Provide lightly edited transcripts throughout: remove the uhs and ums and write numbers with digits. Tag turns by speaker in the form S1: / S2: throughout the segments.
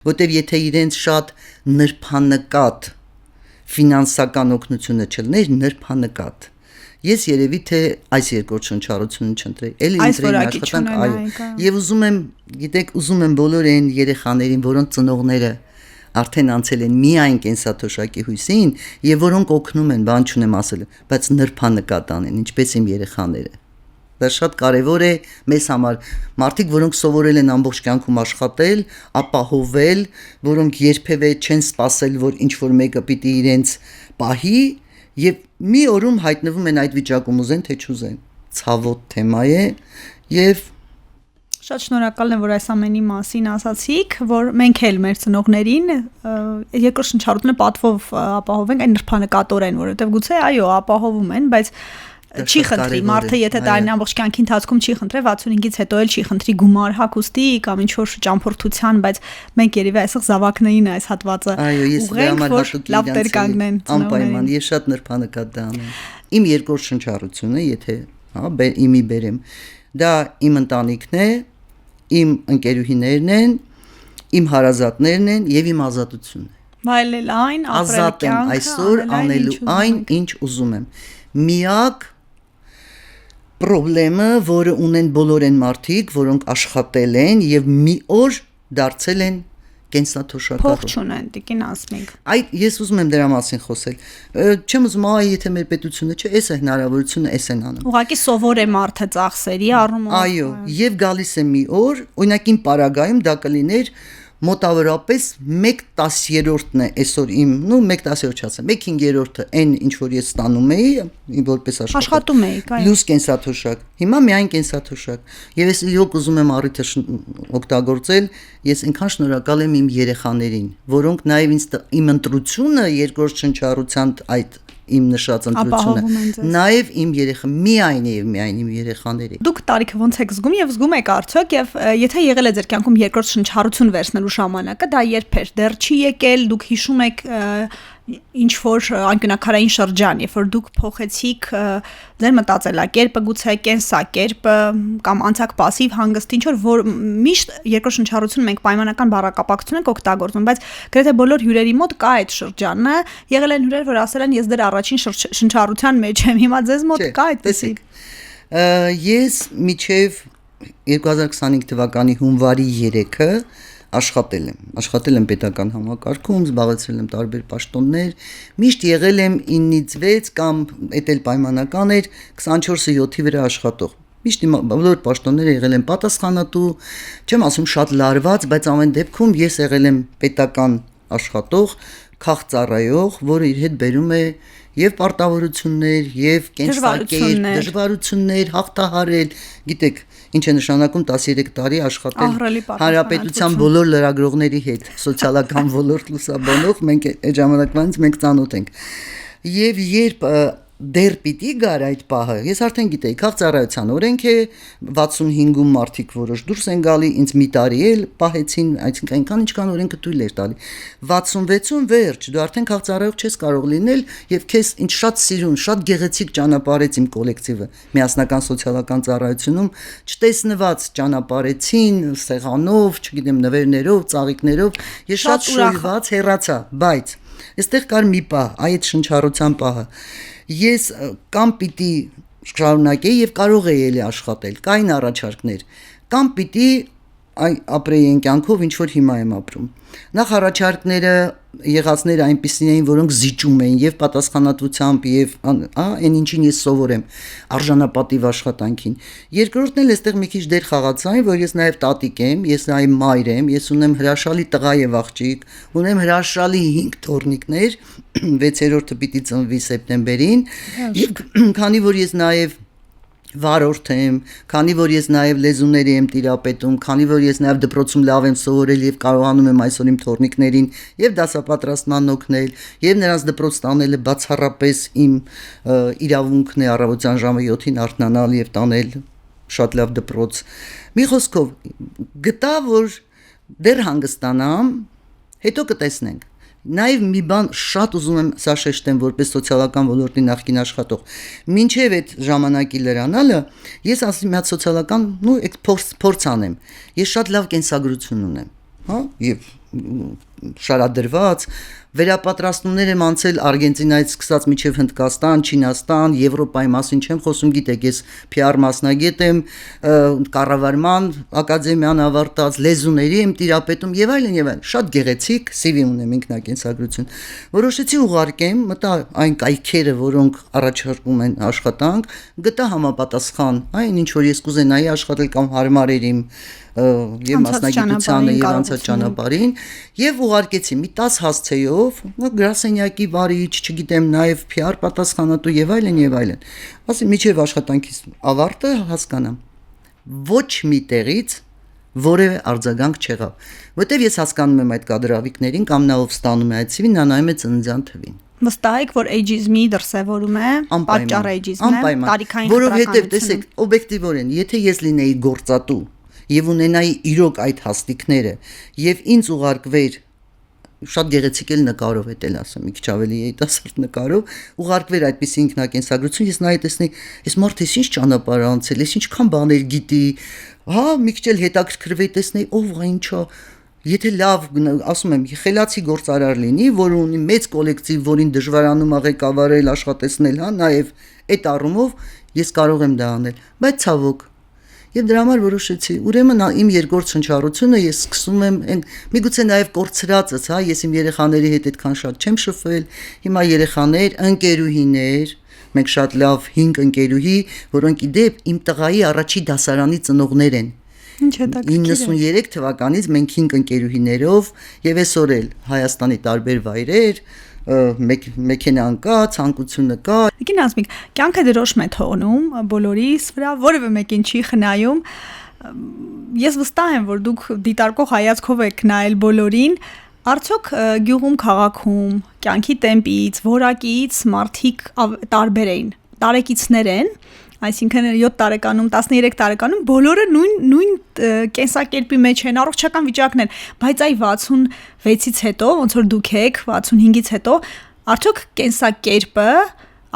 S1: Որտեւ եթե իրենց շատ նրբանկատ ֆինանսական օգնությունը չլներ, նրբանկատ ես երևի թե այս երկրորդ շնչառությունը չընտրեի, էլի ընտրեի աշխատանք, այո, եւ ուզում եմ, գիտեք, ուզում եմ բոլոր այն երեխաներին, որոնց ծնողները արդեն անցել են միայն կենսաթոշակի հույսին եւ որոնք օգնում են, բան չունեմ ասել, բայց նրբանկատ անեն, ինչպես իմ երեխաները։ Դա շատ կարևոր է մեզ համար, մարդիկ, որոնք սովորել են ամբողջ կյանքում աշխատել, ապահովել, որոնք երբևէ չեն սպասել, որ ինչ որ մեկը պիտի իրենց պահի եւ մի օրում հայտնվում են այդ վիճակում ուզեն թե չուզեն։ Ցավոտ թեմա է եւ
S2: շատ շնորհակալ եմ, որ այս ամենի մասին ասացիք, որ մենք էլ մեր ծնողներին երկրորդ շնչառությունը պատվով ապահովենք այն նրբանկատորեն, որովհետեւ գուցե այո, ապահովում են, բայց չի խնդրի, մարդը եթե դա ամբողջ կյանքի ընթացքում չի խնդրել, 65-ից հետո էլ չի խնդրի գումար հագուստի կամ ինչ որ ճամփորդության, բայց մենք երևի այսօր զավակներին այս հատվածը ուղղենք, որ լավ տեր կանգնեն ծնողներին։
S1: Անպայման, ես շատ նրբանկատ դա անեմ։ Իմ երկրորդ շնչառությունը, եթե, իմի բերեմ, դա իմ ընտանիքն է, իմ ընկերուհիներն են, իմ հարազատներն են եւ իմ ազատությունն է։
S2: Վայելել այն, ապրել կյանքը,
S1: այսօր անելու այն, ինչ ուզում եմ։ Միակ պրոբլեմը, որը ունեն բոլոր այն մարդիկ, որոնք աշխատել են եւ մի օր դարձել են կենսաթոշակառու։
S2: Փող չունեն, տիկին Ասմիկ։
S1: Այդ ես ուզում եմ դրա մասին խոսել։ Չեմ ուզում, եթե մեր պետությունը չէ, էս է հնարավորությունը, էս են անում։
S2: Ուղղակի սովոր է մարդը ծախսերի առումով։
S1: Այո, եւ գալիս է մի օր, օրինակ իմ պարագայում դա կլիներ մոտավորապես 1/10-ն է այսօր իմ, 1/10 չասեմ, 1/5-ը այն ինչ որ ես ստանում էի, որպես
S2: աշխատում էի,
S1: պլյուս կենսաթոշակ։ Հիմա միայն կենսաթոշակ։ Եվ ես իրոք ուզում եմ առիթը օգտագործել, ես այնքան շնորհակալ եմ իմ երեխաներին, որոնք նաև ինձ իմ ընտրությունը երկրորդ շնչառության այդ իմ նշած ընտրությունը նաև իմ միայն իմ երեխաների։
S2: Դուք տարիքը ոնց եք զգում եւ զգում եք արդյոք եւ եթե եղել է ձեր կյանքում երկրորդ շնչառություն վերցնելու ժամանակը, դա երբ էր, դեռ չի եկել, դուք հիշում եք ինչ որ անկյունակարային շրջան, երբ որ դուք փոխեցիք ձեր մտածելակերպը, գուցե կենսակերպը կամ անցակ пассив հանգիստ, ինչ որ միշտ երկրորդ շնչառություն մենք պայմանական բառակապակցություն ենք օգտագործում, բայց գրեթե բոլոր հյուրերի մոտ կա այդ շրջանը, եղել են հյուրեր, որ ասել են ես դեռ առաջին շնչառության մեջ եմ, հիմա ձեզ մոտ կա այդպեսի։
S1: Ես միջև 2025 թվականի հունվարի 3-ը աշխատել եմ պետական համակարգում, զբաղեցրել եմ տարբեր պաշտոններ, միշտ եղել եմ 9-ից 6 կամ էդ էլ պայմանական էր 24/7-ի վրա աշխատող։ Միշտ բոլոր պաշտոնները եղել եմ պատասխանատու, չեմ ասում շատ լարված, բայց ամեն դեպքում ես եղել եմ պետական աշխատող, քաղծառայող, որը իր հետ բերում է եւ պարտավորություններ, եւ կենսակերպ, դժվարություններ, հաղթահարել, գիտեք, ինչ է նշանակում 13 տարի աշխատել հանրապետության բոլոր լրագրողների հետ, սոցիալական ոլորտ լուսաբանող, մենք այդ ժամանակվանից մենք ծանոթ ենք։ Եվ երբ դեռ պիտի գար այդ պահը, ես արդեն գիտեի, քաղծառայության օրենք է, 65-ում մարդիկ որոշ դուրս են գալի, ինձ մի տարի էլ պահեցին, այնքան ինչքան օրենքը թույլ էր տալի։ 66-ում վերջ, դու արդեն քաղծառայող չես կարող լինել եւ քեզ ինչ շատ սիրուն, շատ գեղեցիկ ճանապարհեց իմ կոլեկտիվը միասնական սոցիալական ծառայությունում, չտեսնված ճանապարհեցին, սեղանով, չգիտեմ, նվերներով, ծաղիկներով, ես շատ շոյված հեռացա, բայց այստեղ կար մի պահ, այդ շնչառության պահը։ Ես կամ պիտի շարունակեի եւ կարող էի էլի աշխատել, կային առաջարկներ, կամ պիտի ապրեի այն կյանքով, ինչ որ հիմա եմ ապրում։ Նախ առաջարկները եղածները այնպիսին էին, որոնք զիջում էին եւ պատասխանատվությամբ եւ այն ինչին ես սովոր եմ, արժանապատիվ աշխատանքին։ Երկրորդն էլ այստեղ մի քիչ դեր խաղացա, որ ես նաեւ տատիկ եմ, ես նաեւ մայր եմ, ես ունեմ հրաշալի տղա եւ աղջիկ, ունեմ հրաշալի 5 թոռնիկներ, 6-րդը պիտի ծնվի սեպտեմբերին, եւ քանի որ ես նաեւ վարորդ եմ, քանի որ ես նաև լեզուների եմ տիրապետում, քանի որ ես նաև դպրոցում լավ եմ սովորել եւ կարողանում եմ այսօր իմ թոռնիկներին եւ դասապատրաստման օգնել, եւ նրանց դպրոց տանելը բացառապես իմ իրավունքն է առավոտյան ժամը 7-ին արթնանալ եւ տանել շատ լավ դպրոց։ Մի խոսքով գտա, որ դեռ հանգստանամ, հետո կտեսնենք։ Նաև մի բան շատ ուզում եմ սա շեշտեմ որպես սոցիալական ոլորտի նախկին աշխատող։ Մինչև այդ ժամանակի լրանալը ես ասի մի հատ սոցիալական, փորձ անեմ։ Ես շատ լավ կենսագրություն ունեմ, հա, եւ շարադրված, վերապատրաստումներ եմ անցել Արգենտինայից սկսած մինչև Հնդկաստան, Չինաստան, Եվրոպայի մասին չեմ խոսում, գիտեք, ես PR մասնագետ եմ, կառավարման ակադեմիան ավարտած, լեզուների եմ տիրապետում եւ այլն, շատ գեղեցիկ CV ունեմ ինքնակենսագրություն։ Որոշեցի ուղարկեմ, մտա այն կայքերը, որոնք առաջարկում են աշխատանք, գտա համապատասխան, այն ինչ որ ես կուզենայի աշխատել կամ հարմար էր իմ եւ մասնագիտությանը եւ անցած ճանապարհին եւ ուղարկեցի մի 10 հասցեով գրասենյակի վարիչ, չգիտեմ, նաեւ PR պատասխանատու եւ այլն, ասի միջև աշխատանքից ավարտը հասկանամ ոչ մի տեղից որևէ արձագանք չեղավ, որտեվ ես հասկանում եմ այդ կադրավիկներին կամ նա ով ստանում է այդ CV-ն, նա նայում է ծննդյան թվին։
S2: Վստահ եք, որ ageism-ի դրսևորում է, պատճառ ageism-ը, տարիքային
S1: որովհետեւ տեսեք, օբյեկտիվորեն, եթե ես լինեի գործատու եւ ունենայի իրոք այդ հաստիկները եւ ինձ ուղարկվեր շատ գեղեցիկ էլ նկարով է դել ասեմ մի քիչ ավելի երիտասարդ նկարով ուղարկվեր այդպիսի ինքնակենսագրություն ես նայի տեսնեի այս մարդը ինչ ճանապարհ անցել ես ինչքան բաներ գիտի հա մի քիչ էլ հետաքրքրվեի տեսնեի ով է ինչա եթե լավ ասում եմ խելացի գործարար լինի որ ունի մեծ կոլեկտիվ որին դժվարանում է ղեկավարել աշխատեցնել հա նաեւ այդ առումով ես կարող եմ դա անել բայց ցավոք Եվ դրա համար որոշեցի, ուրեմն իմ երկրորդ շնչառությունը ես սկսում եմ միգուցե նաև կորցրածս, հա, ես իմ երեխաների հետ այդքան շատ չեմ շփվել, հիմա երեխաներ, ընկերուհիներ, մենք շատ լավ 5 ընկերուհի, որոնք իդեպ իմ տղայի առաջի դասարանի ծնողներ են։
S2: Ինչ հետաքրքիր է։
S1: 93 թվականից մենք 5 ընկերուհիներով եւ այսօր էլ Հայաստանի տարբեր վայրեր մեքենան կա, ցանկությունը կա։
S2: Գին ասմիկ, կյանքը դրոշմ է թողնում բոլորիս վրա, որևէ մեկին չի խնայում։ Ես վստահ եմ, որ դուք դիտարկող հայացքով եք նայել բոլորին, արդյոք գյուղում, քաղաքում, կյանքի տեմպից, որակից մարդիկ տարբեր էին, տարեկիցներ են, այսինքն 7 տարեկանում, 13 տարեկանում բոլորը նույն կենսակերպի մեջ են, առողջական վիճակն են, բայց այ 66-ից հետո, ոնց որ դուք եք, 65-ից հետո, արդյոք կենսակերպը,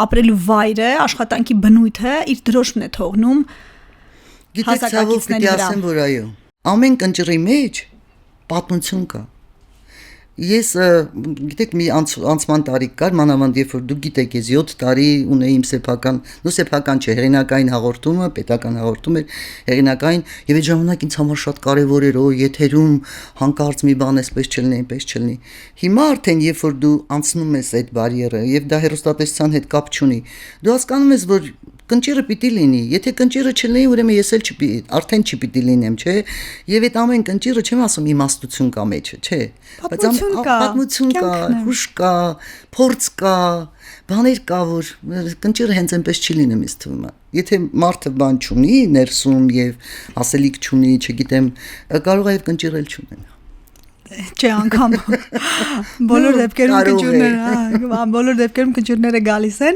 S2: ապրելու վայրը, աշխատանքի բնույթը իր դրոշմն է թողնում
S1: հասակակիցների վրա։ Գիտեք, ցավոք, ասեմ, որ այո, ամեն կնճռի մեջ պատմություն կա։ Ես գիտեք մի անցման տարիք կար մանավանդ երբ որ դուք գիտեք ես 7 տարի ունեի իմ սեփական չէ հերինակային հաղորդումը պետական հաղորդում էր հերինակային եւ այդ ժամանակ ինձ համար շատ կարեւոր էր եթերում հանկարծ մի բան էսպես չլինի հիմա արդեն երբ որ դու անցնում ես այդ բարիերը եւ դա հերոստատեսության հետ կապ չունի դու հասկանում ես որ կնճիռը պիտի լինի, եթե կնճիռը չլինի, ուրեմն ես էլ արդեն չպիտի լինեմ, չէ՞։ Եվ այդ ամեն կնճիռը չեմ ասում իմաստություն կա մեջը, չէ։ Պատմություն կա, հուշ կա, փորձ կա, բաներ կա, որ կնճիռը հենց այնպես չի լինում ինձ թվում է։ Եթե մարդը բան չունի ներսում եւ ասելիք չունի, չգիտեմ, կարող է եւ կնճիռ էլ չունենա։
S2: Չէ, անգամ բոլոր դեպքերում կնճիռները գալիս են